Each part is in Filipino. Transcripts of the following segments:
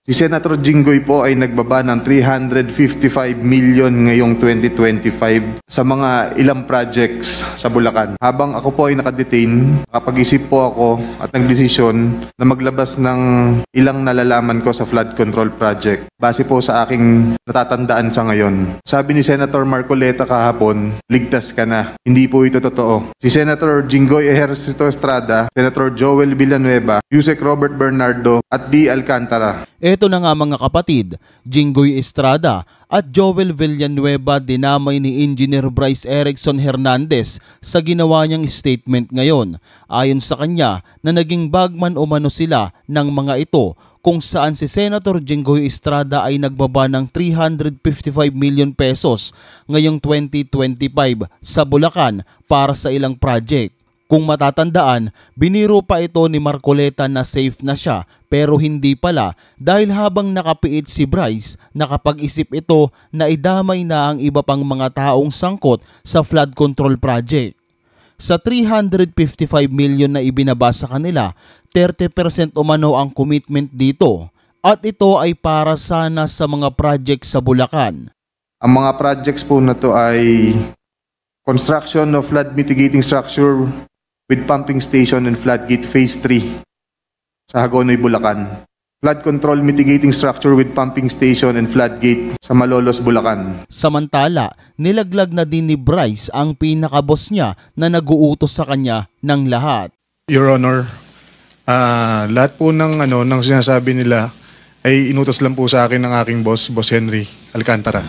Si Senator Jinggoy po ay nagbaba ng 355 million ngayong 2025 sa mga ilang projects sa Bulacan. Habang ako po ay nakadetain, nakapag-isip po ako at nagdesisyon na maglabas ng ilang nalalaman ko sa flood control project base po sa aking natatandaan sa ngayon. Sabi ni Senator Marcoleta kahapon, ligtas ka na. Hindi po ito totoo. Si Senator Jinggoy Ejercito Estrada, Senator Joel Villanueva, Yusek Robert Bernardo at D. Alcantara. Ito na nga mga kapatid, Jinggoy Estrada at Joel Villanueva dinamay ni Engineer Bryce Erickson Hernandez sa ginawa niyang statement ngayon. Ayon sa kanya na naging bagman umano sila ng mga ito kung saan si Senator Jinggoy Estrada ay nagbaba ng 355 million pesos ngayong 2025 sa Bulacan para sa ilang project. Kung matatandaan, biniro pa ito ni Marcoleta na safe na siya pero hindi pala dahil habang nakapiit si Bryce, nakapag-isip ito na idamay na ang iba pang mga taong sangkot sa flood control project. Sa 355 million na ibinaba sa kanila, 30% umano ang commitment dito at ito ay para sana sa mga project sa Bulacan. Ang mga projects po na to ay construction of flood mitigating structure with pumping station and floodgate phase 3 sa Hagonoy, Bulacan. Flood control mitigating structure with pumping station and floodgate sa Malolos, Bulacan. Samantala, nilaglag na din ni Bryce ang pinakaboss niya na nag-uutos sa kanya ng lahat. Your Honor, lahat po ng sinasabi nila ay inutos lang po sa akin ng aking boss, Boss Henry Alcantara.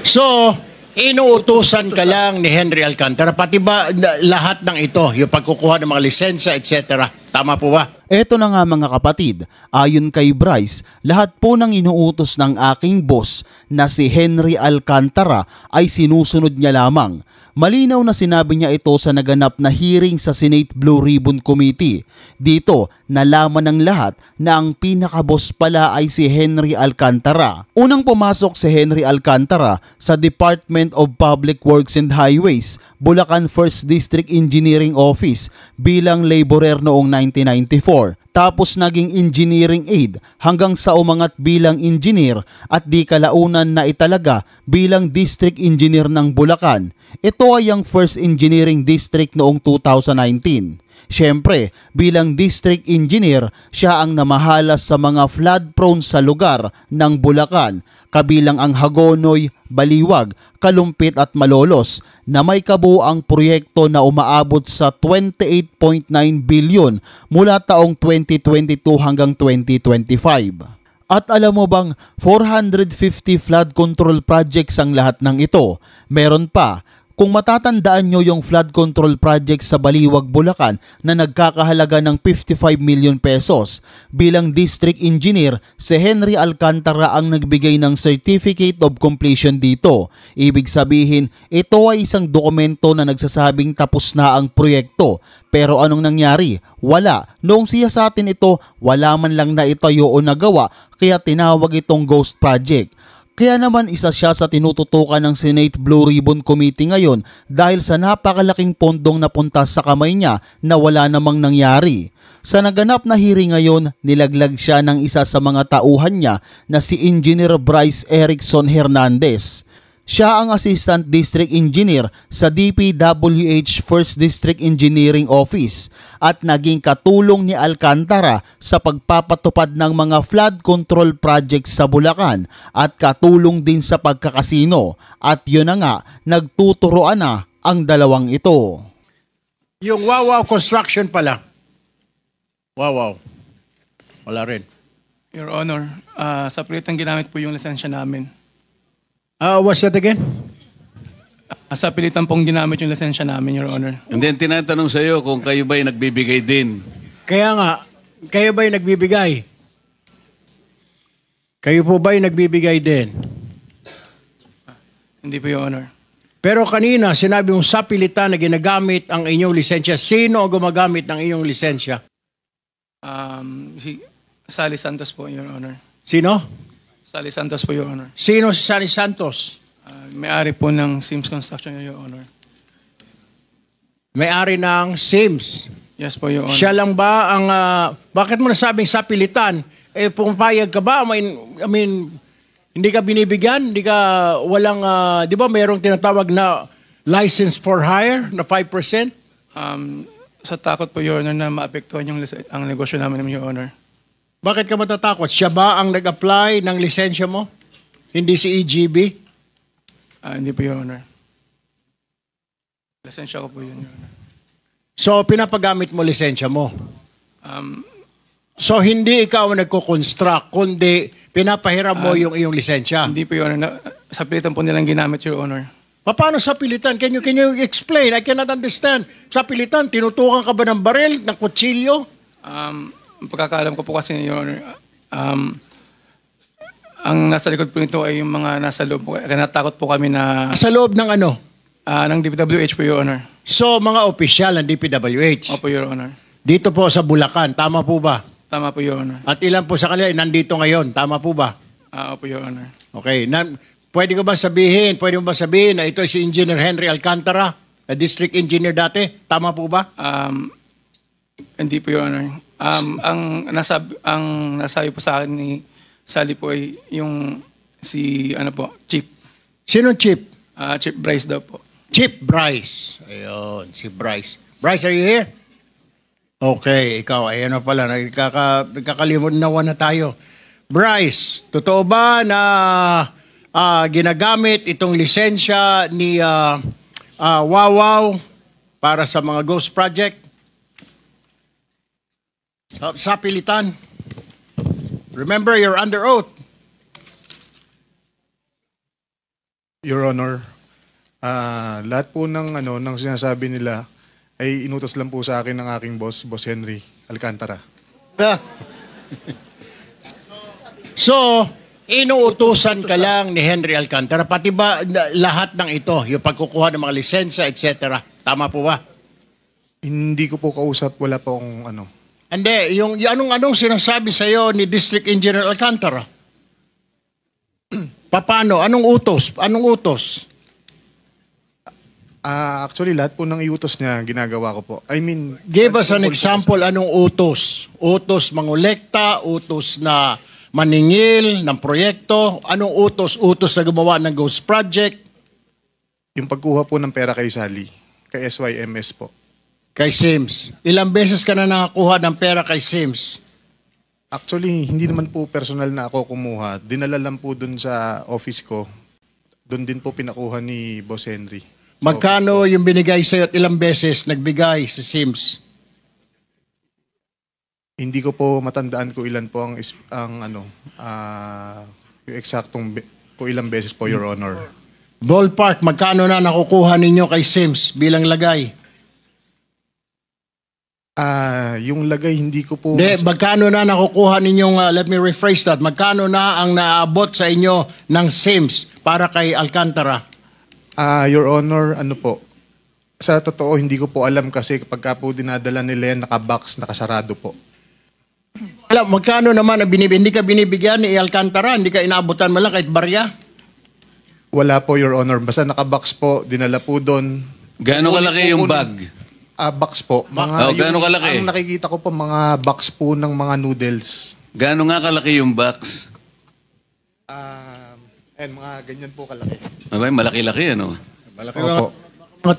So, inuutusan ka lang ni Henry Alcantara, pati ba lahat ng ito, yung pagkukuha ng mga lisensya, etc. Tama po ba? Eto na nga mga kapatid, ayon kay Bryce, lahat po ng inuutos ng aking boss na si Henry Alcantara ay sinusunod niya lamang. Malinaw na sinabi niya ito sa naganap na hearing sa Senate Blue Ribbon Committee. Dito, nalaman ng lahat na ang pinakaboss pala ay si Henry Alcantara. Unang pumasok si Henry Alcantara sa Department of Public Works and Highways, Bulacan 1st District Engineering Office bilang laborer noong 1994. Tapos naging engineering aide hanggang sa umangat bilang engineer at di kalaunan na italaga bilang district engineer ng Bulacan. Ito ay ang first engineering district noong 2019. Siyempre, bilang district engineer, siya ang namahalas sa mga flood-prone sa lugar ng Bulacan, kabilang ang Hagonoy, Baliwag, Kalumpit at Malolos na may kabuuang proyekto na umaabot sa 28.9 billion mula taong 2022 hanggang 2025. At alam mo bang 450 flood control projects ang lahat ng ito? Meron pa. Kung matatandaan nyo yung flood control project sa Baliwag, Bulacan na nagkakahalaga ng 55 million pesos, bilang district engineer, si Henry Alcantara ang nagbigay ng Certificate of Completion dito. Ibig sabihin, ito ay isang dokumento na nagsasabing tapos na ang proyekto. Pero anong nangyari? Wala. Noong siya sa atin ito, wala man lang na itayo o nagawa, kaya tinawag itong ghost project. Kaya naman isa siya sa tinututukan ng Senate Blue Ribbon Committee ngayon dahil sa napakalaking pondong napunta sa kamay niya na wala namang nangyari. Sa naganap na hearing ngayon, nilaglag siya ng isa sa mga tauhan niya na si Engineer Bryce Erickson Hernandez. Siya ang Assistant District Engineer sa DPWH 1st District Engineering Office at naging katulong ni Alcantara sa pagpapatupad ng mga flood control projects sa Bulacan at katulong din sa pagkakasino. At yun na nga, nagtuturoan na ang dalawang ito. Yung Wawaw Construction pala. Wawaw. Wala rin. Your Honor, sa pilitan ginamit po yung lisensya namin. What's that again? Sa pilitan pong ginamit yung lisensya namin, Your Honor. And then tinatanong sa iyo kung kayo ba'y nagbibigay din. Kaya nga, kayo ba'y nagbibigay? Kayo po ba'y nagbibigay din? Hindi po, Your Honor. Pero kanina, sinabi mong sa pilitan na ginagamit ang inyong lisensya. Sino ang gumagamit ng inyong lisensya? Si Sally Santos po, Your Honor. Sino? Sally Santos po, Your Honor. Sino si Sally Santos? May-ari po ng Sims Construction, Your Honor. May-ari ng Sims. Yes po, Your Honor. Siya lang ba ang... bakit mo nasabing sa pilitan? Pumapayag ka ba? I mean, hindi ka binibigyan? Hindi ka walang... di ba mayroong tinatawag na license for hire na 5%? Sa takot po, Your Honor, na maapektuhan ang negosyo namin, Your Honor. Bakit ka matatakot? Siya ba ang nag-apply ng lisensya mo? Hindi si EGB? Hindi po, Your Honor. Lisensya ko po yun, Your Honor. So, pinapagamit mo lisensya mo? So, hindi ikaw ang nagko-construct, kundi pinapahiram mo yung iyong lisensya? Hindi po, Your Honor. Sa pilitan po nilang ginamit, Your Honor. Paano sa pilitan? Can you explain? I cannot understand. Sa pilitan, tinutukan ka ba ng baril, ng kutsilyo? Ang pagkakaalam ko po kasi, Your Honor, ang nasa likod po nito ay yung mga nasa loob po. Kaya natakot po kami na... Sa loob ng ano? Ng DPWH po, Your Honor. So, mga opisyal ng DPWH? Opo, Your Honor. Dito po sa Bulacan, tama po ba? Tama po, Your Honor. At ilan po sa kanila nandito ngayon, tama po ba? Opo, Your Honor. Okay. Pwede mo ba sabihin na ito si Engineer Henry Alcantara, na district engineer dati? Tama po ba? Hindi po, Your Honor. Ang nasabi po sa akin ni Sally po ay yung si, Chief. Sino Chief? Chief Bryce daw po. Chief Bryce. Ayun, si Bryce. Bryce, are you here? Okay, ikaw, ayan na pala, nagkakalimunawan na tayo. Bryce, totoo ba na ginagamit itong lisensya ni Wawaw para sa mga ghost project? Sa pilitan. Remember, you're under oath. Your Honor, lahat po ng sinasabi nila ay inutos lang po sa akin ng aking boss, Boss Henry Alcantara. So, inuutusan ka lang ni Henry Alcantara, pati ba lahat ng ito, yung pagkukuha ng mga lisensya, etc. Tama po ba? Hindi ko po kausap, wala po akong Hindi, yung anong sinasabi sa iyo ni District Engineer Alcantara? Paano? Anong utos? Actually, lahat po ng iutos niya, ginagawa ko po. I mean... Give us an example, anong utos? Utos mangolekta, utos na maningil ng proyekto, anong utos? Utos na gumawa ng ghost project? Yung pagkuha po ng pera kay Sally, kay SYMS po. Kay Sims. Ilang beses ka na nakakuha ng pera kay Sims? Actually, hindi naman po personal na ako kumuha. Dinala lang po dun sa office ko. Doon din po pinakuha ni Boss Henry. Magkano yung binigay sa'yo at ilang beses nagbigay si Sims? Hindi ko po matandaan kung ilan po yung eksaktong kung ilang beses po, Your Honor. Ballpark, magkano na nakukuha ninyo kay Sims bilang lagay? Yung lagay, hindi ko po... Magkano na nakukuha ninyong, let me rephrase that, magkano na ang naabot sa inyo ng Sims para kay Alcantara? Your Honor, sa totoo, hindi ko po alam kasi kapag po dinadala nila yan, nakabox, nakasarado po. Alam, magkano naman hindi ka binibigyan ni Alcantara? Hindi ka inaabutan mo lang kahit barya? Wala po, Your Honor. Basta nakabox po, dinala po doon. Gaano kalaki yung bag? Box po. Gaano kalaki? Ang nakikita ko po, mga box po ng mga noodles. Gaano nga kalaki yung box? Mga ganyan po kalaki. Abay, malaki-laki, ano? Malaki po. Mga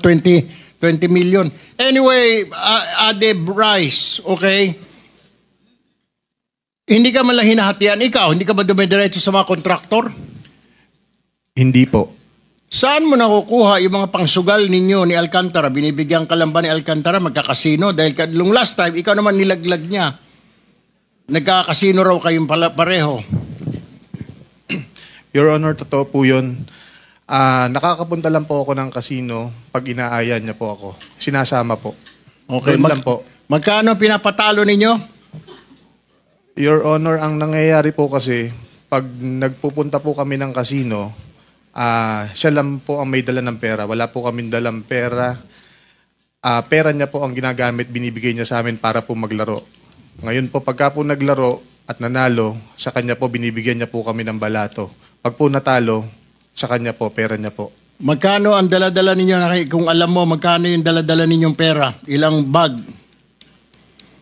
20 million. Anyway, Ade Bryce, okay? Hindi ka man lang hinahatian. Ikaw, hindi ka ba dumidiretso sa mga kontraktor? Hindi po. Saan mo nakukuha yung mga pangsugal ninyo ni Alcantara? Binibigyan ka lang ba ni Alcantara magkakasino? Dahil long last time, ikaw naman nilaglag niya. Nagkakasino raw kayong pareho. Your Honor, totoo po yun. Nakakapunta lang po ako ng casino pag inaaya niya po ako. Sinasama po. Okay, Doon lang po. Magkano pinapatalo ninyo? Your Honor, ang nangyayari po kasi, pag nagpupunta po kami ng casino, siya lang po ang may dala ng pera. Wala po kaming dalang pera. Pera niya po ang ginagamit, binibigay niya sa amin para po maglaro. Ngayon po, pagka po naglaro at nanalo, sa kanya po binibigyan niya po kami ng balato. Pag po natalo, sa kanya po, pera niya po. Magkano ang dala-dala ninyo? Kung alam mo, magkano yung dala-dala ninyong pera? Ilang bag?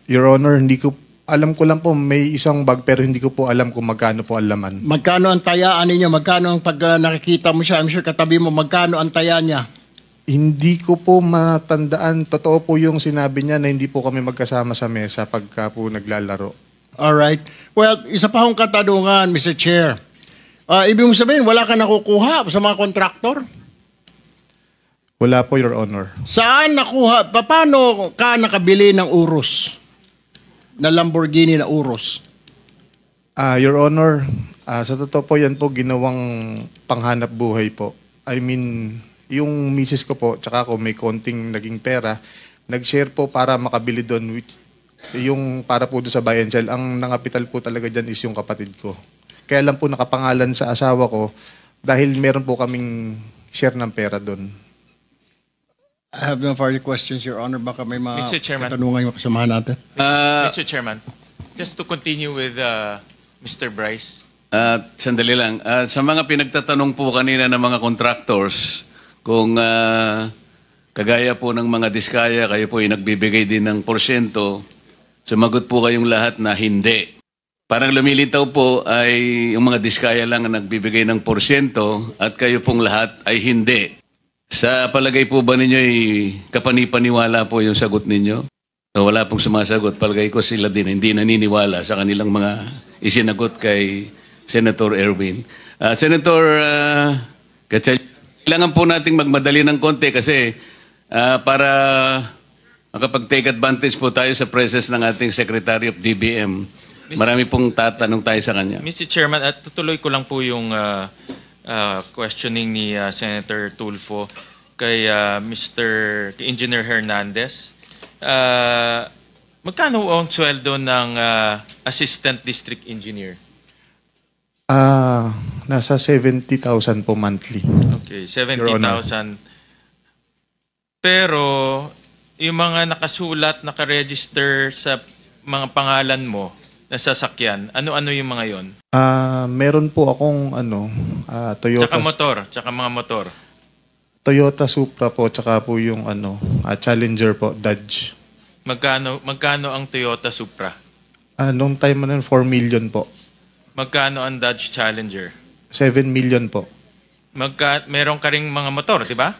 Your Honor, hindi ko, alam ko lang po may isang bag pero hindi ko po alam kung magkano po ang laman. Magkano ang tayaan ninyo? Magkano ang pag nakikita mo siya? I'm sure katabi mo, magkano ang taya niya? Hindi ko po matandaan. Totoo po yung sinabi niya na hindi po kami magkasama sa mesa pagka po naglalaro. Alright. Well, isa pa akong katanungan, Mr. Chair. Ibig mo sabihin, wala ka nakukuha sa mga kontraktor? Wala po, Your Honor. Saan nakuha? Paano ka nakabili ng Urus? Na Lamborghini na Urus? Your Honor, sa totoo po yan po ginawang panghanap buhay po. I mean, yung misis ko po, tsaka ako may konting naging pera, nag-share po para makabili doon, which, yung para po doon sa buy and sell. Ang nangapital po talaga dyan is yung kapatid ko. Kaya lang po nakapangalan sa asawa ko dahil meron po kaming share ng pera doon. I have no further questions, Your Honor. Baka may mga Mr. Chairman. katanungan yung kasamahan natin. Mr. Chairman, just to continue with Mr. Bryce. Sandali lang. Sa mga pinagtatanong po kanina ng mga contractors, kung kagaya po ng mga diskaya, kayo po ay nagbibigay din ng porsyento, sumagot po kayong lahat na hindi. Parang lumilitaw po ay yung mga diskaya lang ang nagbibigay ng porsyento at kayo pong lahat ay hindi. Sa palagay po ba ninyo ay kapanipaniwala po yung sagot ninyo? So, wala pong sumasagot. Palagay ko sila din hindi naniniwala sa kanilang mga isinagot kay Senator Erwin. Senator kailangan po nating magmadali ng konti kasi para makapag-take advantage po tayo sa presence ng ating Secretary of DBM. Marami pong tatanong tayo sa kanya. Mr. Chairman, at tutuloy ko lang po yung questioning ni Senator Tulfo kay Engineer Hernandez. Magkano ang sweldo ng Assistant District Engineer? Nasa 70,000 po monthly. Okay, 70,000. Pero yung mga nakasulat, nakaregister sa mga pangalan mo na sasakyan, ano-ano yung mga yon? Meron po akong Toyota. Tsaka mga motor. Toyota Supra po, tsaka po yung Challenger po, Dodge. Magkano ang Toyota Supra? Nung time na 4 million po. Magkano ang Dodge Challenger? 7 million po. Meron ka ring mga motor, di ba?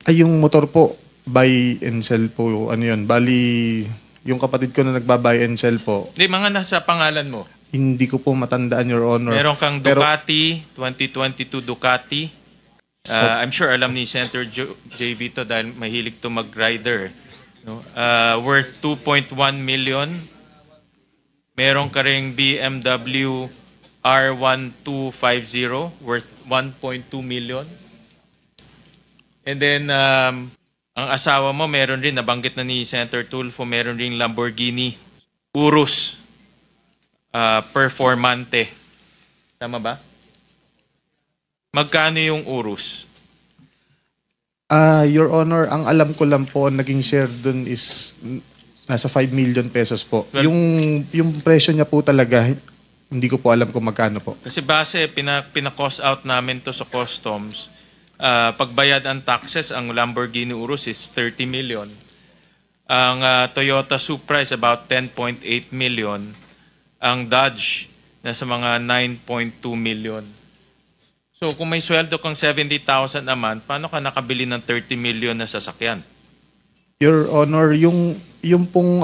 Ay, yung motor po, buy and sell po. Ano yun? Bali, yung kapatid ko na nagba-buy and sell po. Di, mga nasa pangalan mo. Hindi ko po matandaan, Your Honor. Meron kang Ducati, 2022 Ducati. I'm sure alam ni Senator JV to dahil mahilig to mag-rider. No? Worth 2.1 million. Meron ka ring BMW R1250 worth 1.2 million. And then, ang asawa mo, meron rin, nabanggit na ni Senator Tulfo, meron ring Lamborghini Urus Performante. Tama ba? Magkano yung Urus? Your Honor, ang alam ko lang po, naging share dun is nasa 5 million pesos po. Well, yung presyo niya po talaga, hindi ko po alam kung magkano po. Kasi base, pina-cost out namin to sa customs. Pagbayad ang taxes, ang Lamborghini Urus is 30 million. Ang Toyota Supra is about 10.8 million. Ang Dodge, nasa mga 9.2 million. So kung may sweldo kang 70,000 a month, paano ka nakabili ng 30 million na sasakyan? Your Honor, yung pong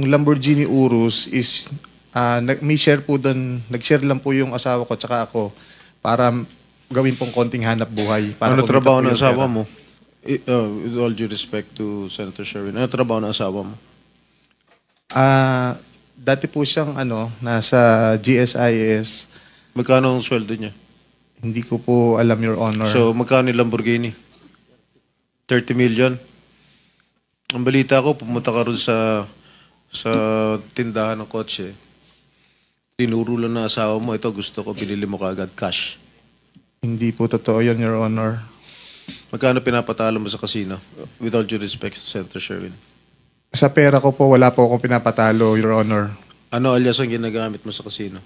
Lamborghini Urus is may share po doon, nag-share lang po yung asawa ko tsaka ako para gawin pong konting hanap buhay. Para ano kumita trabaho po ng yung asawa pera. mo? With all due respect to Senator Sherwin, ano trabaho ng asawa mo? Dati po siyang nasa GSIS. Magkano ang sweldo niya? Hindi ko po alam, Your Honor. So, magkano yung Lamborghini? 30 million? Ang balita ko, pumunta ka rin sa tindahan ng kotse. Tinuro lang na asawa mo, ito gusto ko, binili mo kaagad cash. Hindi po totoo yun, Your Honor. Magkano pinapatalo mo sa casino? With all due respect to Senator Sherwin. Sa pera ko po, wala po akong pinapatalo, Your Honor. Ano alias ang ginagamit mo sa casino?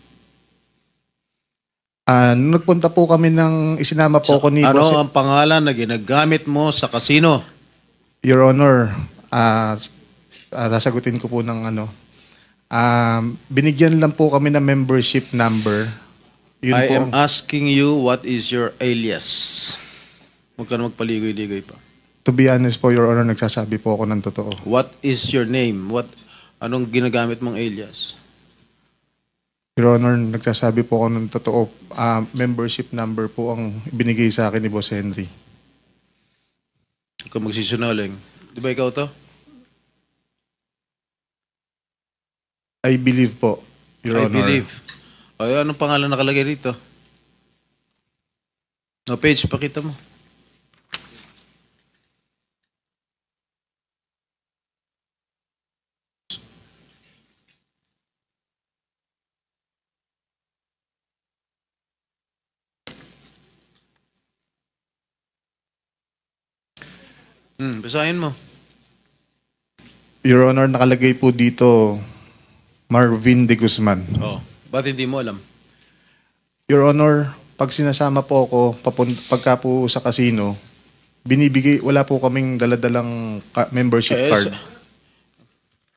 Nung nagpunta po kami isinama po ako ni Ano Boss. ang pangalan na ginagamit mo sa casino? Your Honor, Sasagutin ko po ng ano. Binigyan lang po kami ng membership number. Yun I po am asking you, what is your alias? Huwag ka na magpaligoy-ligoy pa. To be honest po, Your Honor, nagsasabi po ako ng totoo. What is your name? Anong ginagamit mong alias? Your Honor, nagsasabi po ako ng totoo. Membership number po ang binigay sa akin ni Boss Henry. Huwag ka magsisinungaling. Di ba ikaw to? I believe po, Your I Honor. believe. O, anong pangalan nakalagay rito? O, page, pakita mo. Basahin mo. Your Honor, nakalagay po dito Marvin de Guzman. Oh. Ba't hindi mo alam? Your Honor, pag sinasama po ako pagka po sa casino, wala po kaming daladalang membership card.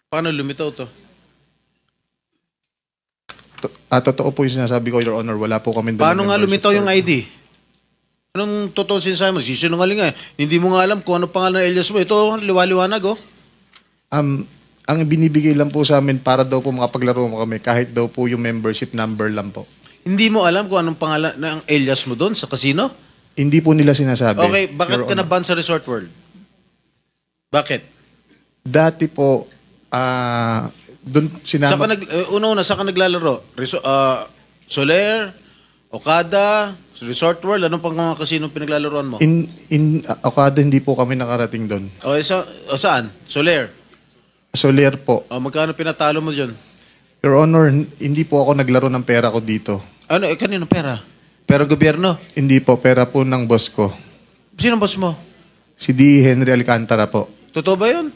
Paano lumitaw to? Totoo po yung sinasabi ko, Your Honor, wala po kaming dalang Paano nga membership lumitaw yung card. ID? Anong totoo sinasabi mo? Sisinungaling nga. Hindi mo nga alam kung ano pangalan ng alias mo. Ito, liwaliwanag oh. Ang binibigay lang po sa amin para daw po makapaglaro mo kami, kahit daw po yung membership number lang po. Hindi mo alam kung anong pangalan ng alias mo doon sa casino? Hindi po nila sinasabi. Okay, bakit Your ka Honor. na-ban sa Resort World? Bakit? Dati po, doon sinama... Una-una, saan ka naglalaro? Soler, Okada, Resort World, anong pang mga casino pinaglalaroan mo? In Okada, hindi po kami nakarating doon. Saan? Soler. Soler po. Magkano pinatalo mo dyan? Your Honor, hindi po ako naglaro ng pera ko dito. Ano, kanino pera? Pera gobyerno? Hindi po, pera po ng boss ko. Sino boss mo? Si D. Henry Alcantara po. Totoo ba yun?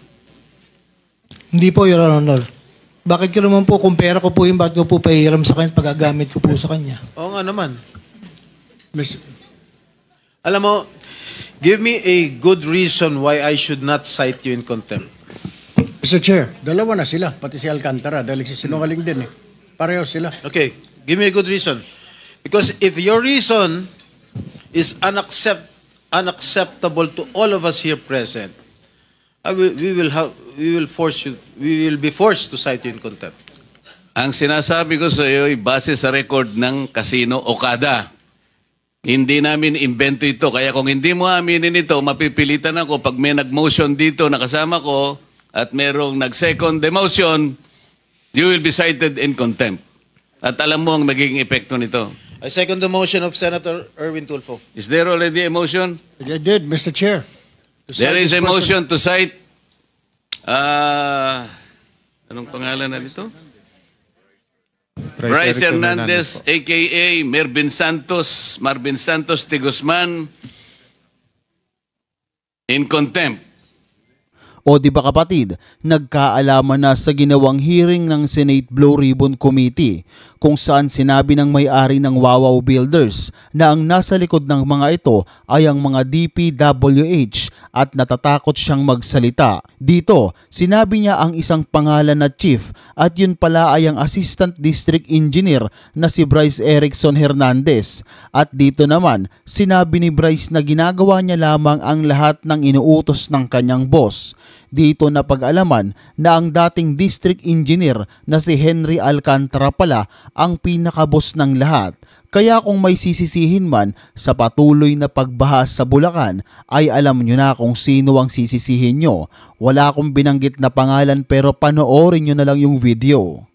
Hindi po, Your Honor. Bakit ko naman po, kung pera ko po yung ba't ko po pahiram sa kanya, pagagamit ko po sa kanya? Oo nga naman. Alam mo, give me a good reason why I should not cite you in contempt. Mr. Chair, dalawa na sila, pati si Alcantara, dahil sinungaling din eh. Pareho sila. Okay, give me a good reason. Because if your reason is unacceptable to all of us here present, we will be forced to cite you in contempt. Ang sinasabi ko sa iyo ay base sa record ng Casino Okada. Hindi namin invento ito. Kaya kung hindi mo aminin ito, mapipilitan ako pag may nag-motion dito na kasama ko at merong nag-second demotion, you will be cited in contempt. At alam mo ang magiging epekto nito. I second the motion of Senator Erwin Tulfo. Is there already a motion? I did, Mr. Chair. There is a motion to cite anong pangalan na dito? Bryce Hernandez, a.k.a. Marvin Santos de Guzman, in contempt. O di ba kapatid, nagkaalaman na sa ginawang hearing ng Senate Blue Ribbon Committee kung saan sinabi ng may-ari ng Wawaw Builders na ang nasa likod ng mga ito ay ang mga DPWH at natatakot siyang magsalita. Dito, sinabi niya ang isang pangalan na chief at yun pala ay ang Assistant District Engineer na si Bryce Erickson Hernandez. At dito naman, sinabi ni Bryce na ginagawa niya lamang ang lahat ng inuutos ng kanyang boss. Dito na pag-alaman na ang dating district engineer na si Henry Alcantara pala ang pinakaboss ng lahat. Kaya kung may sisisihin man sa patuloy na pagbaha sa Bulacan ay alam nyo na kung sino ang sisisihin nyo. Wala akong binanggit na pangalan pero panoorin nyo na lang yung video.